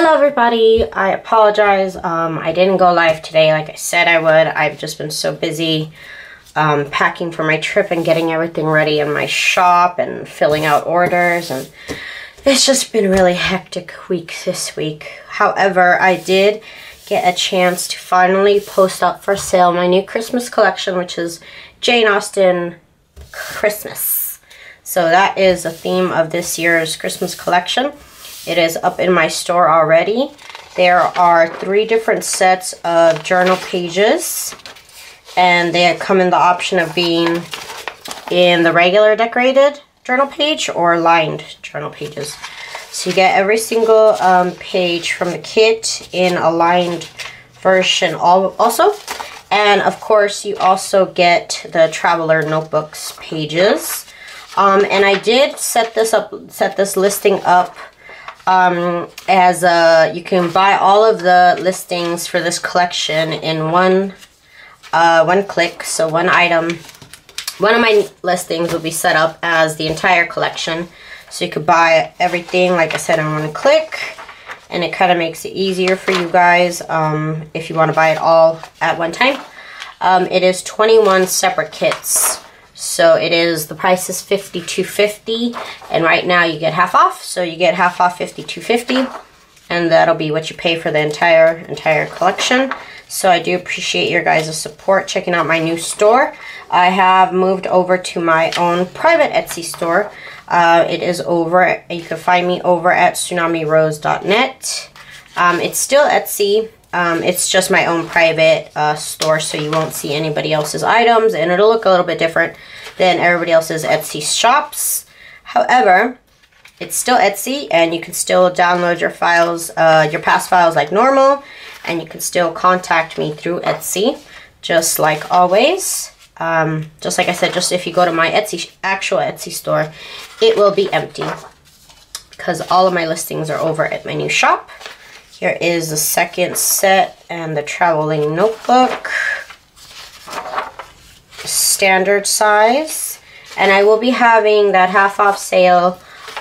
Hello everybody, I apologize. I didn't go live today like I said I would. I've just been so busy packing for my trip and getting everything ready in my shop and filling out orders, and it's just been a really hectic week this week. However, I did get a chance to finally post up for sale my new Christmas collection, which is Jane Austen Christmas. So that is the theme of this year's Christmas collection. It is up in my store already. There are 3 different sets of journal pages, and they come in the option of being in the regular decorated journal page or lined journal pages. So you get every single page from the kit in a lined version also. And of course you also get the Traveler Notebooks pages. And I did set this listing up as you can buy all of the listings for this collection in one click. So one of my listings will be set up as the entire collection, so you could buy everything, like I said, in one click, and it kind of makes it easier for you guys if you want to buy it all at one time. It is 21 separate kits. So the price is $52.50, and right now you get half off. So you get half off $52.50, and that'll be what you pay for the entire collection. So I do appreciate your guys' support checking out my new store. I have moved over to my own private Etsy store. It is over, you can find me over at TsunamiRose.net. It's still Etsy. It's just my own private store, so you won't see anybody else's items, and it'll look a little bit different than everybody else's Etsy shops. However, it's still Etsy, and you can still download your files, your past files like normal, and you can still contact me through Etsy, just like always. Just like I said, just if you go to my actual Etsy store, it will be empty because all of my listings are over at my new shop. Here is the second set and the traveling notebook, standard size, and I will be having that half off sale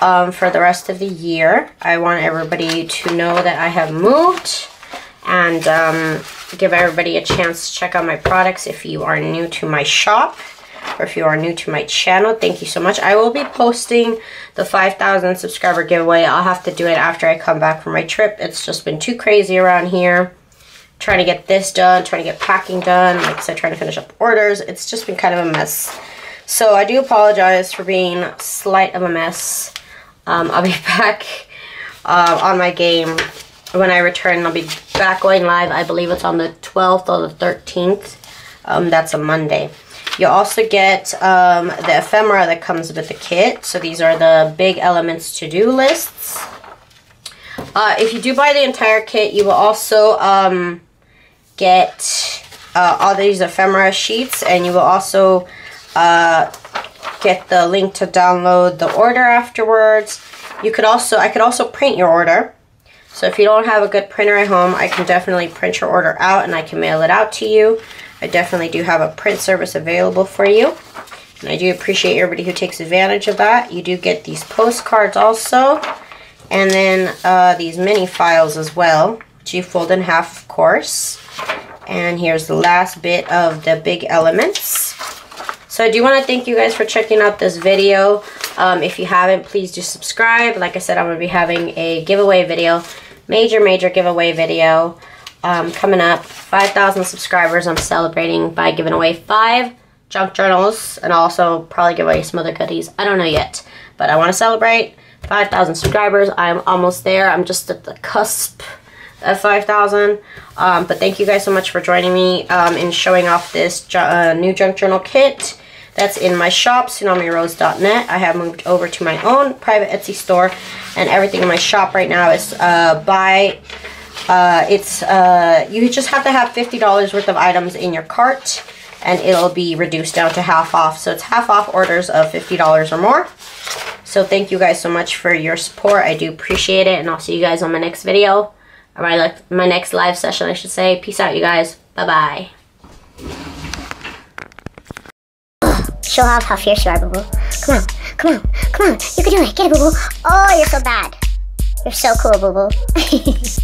for the rest of the year. I want everybody to know that I have moved, and give everybody a chance to check out my products if you are new to my shop, or if you are new to my channel. Thank you so much. I will be posting the 5,000 subscriber giveaway. I'll have to do it after I come back from my trip. It's just been too crazy around here, trying to get this done, trying to get packing done, like I said, trying to finish up orders. It's just been kind of a mess. So I do apologize for being slight of a mess. I'll be back on my game when I return. I'll be back going live. I believe it's on the 12th or the 13th. That's a Monday. You also get the ephemera that comes with the kit. So these are the big elements to-do lists. If you do buy the entire kit, you will also get all these ephemera sheets, and you will also get the link to download the order afterwards. I could also print your order. So if you don't have a good printer at home, I can definitely print your order out and I can mail it out to you. I definitely do have a print service available for you, and I do appreciate everybody who takes advantage of that. You do get these postcards also, and then these mini files as well, which you fold in half, of course. And here's the last bit of the big elements. So I do want to thank you guys for checking out this video. If you haven't, please do subscribe. Like I said, I'm going to be having a giveaway video, major giveaway video coming up. 5,000 subscribers. I'm celebrating by giving away 5 junk journals, and I'll also probably give away some other goodies. I don't know yet, but I want to celebrate 5,000 subscribers. I'm almost there. I'm just at the cusp of 5,000. But thank you guys so much for joining me in showing off this new junk journal kit that's in my shop, TsunamiRose.net. I have moved over to my own private Etsy store, and everything in my shop right now is you just have to have $50 worth of items in your cart, and it'll be reduced down to half off. So it's half off orders of $50 or more. So thank you guys so much for your support. I do appreciate it, and I'll see you guys on my next video, or my next live session, I should say. Peace out, you guys. Bye-bye. Show off how fierce you are, boo-boo. Come on. You can do it. Get it, boo-boo. Oh, you're so bad. You're so cool, boo boo.